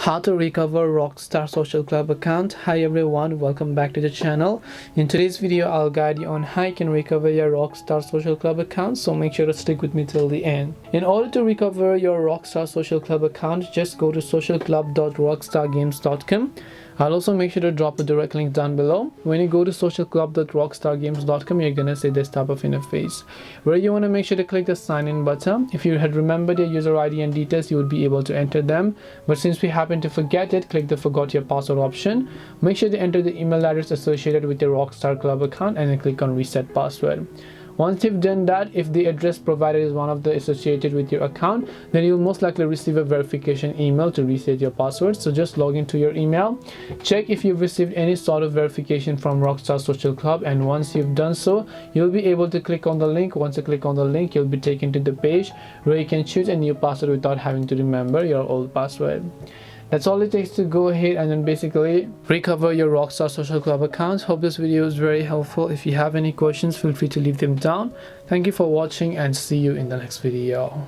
How to recover Rockstar social club account. Hi everyone, welcome back to the channel. In today's video I'll guide you on how you can recover your Rockstar social club account, so make sure to stick with me till the end. In order to recover your Rockstar social club account, just go to socialclub.rockstargames.com. I'll also make sure to drop a direct link down below. When you go to socialclub.rockstargames.com, you're gonna see this type of interface where you want to make sure to click the sign in button. If you had remembered your user ID and details, you would be able to enter them, but since we happen to forget it, click the forgot your password option. Make sure to enter the email address associated with your Rockstar club account and then click on reset password. Once you've done that, if the address provided is one of the associated with your account, then you'll most likely receive a verification email to reset your password. So just log into your email, check if you've received any sort of verification from Rockstar Social Club, and once you've done so, you'll be able to click on the link. Once you click on the link, you'll be taken to the page where you can choose a new password without having to remember your old password. That's all it takes to go ahead and then basically recover your Rockstar Social Club account. Hope this video is very helpful. If you have any questions, feel free to leave them down. Thank you for watching and see you in the next video.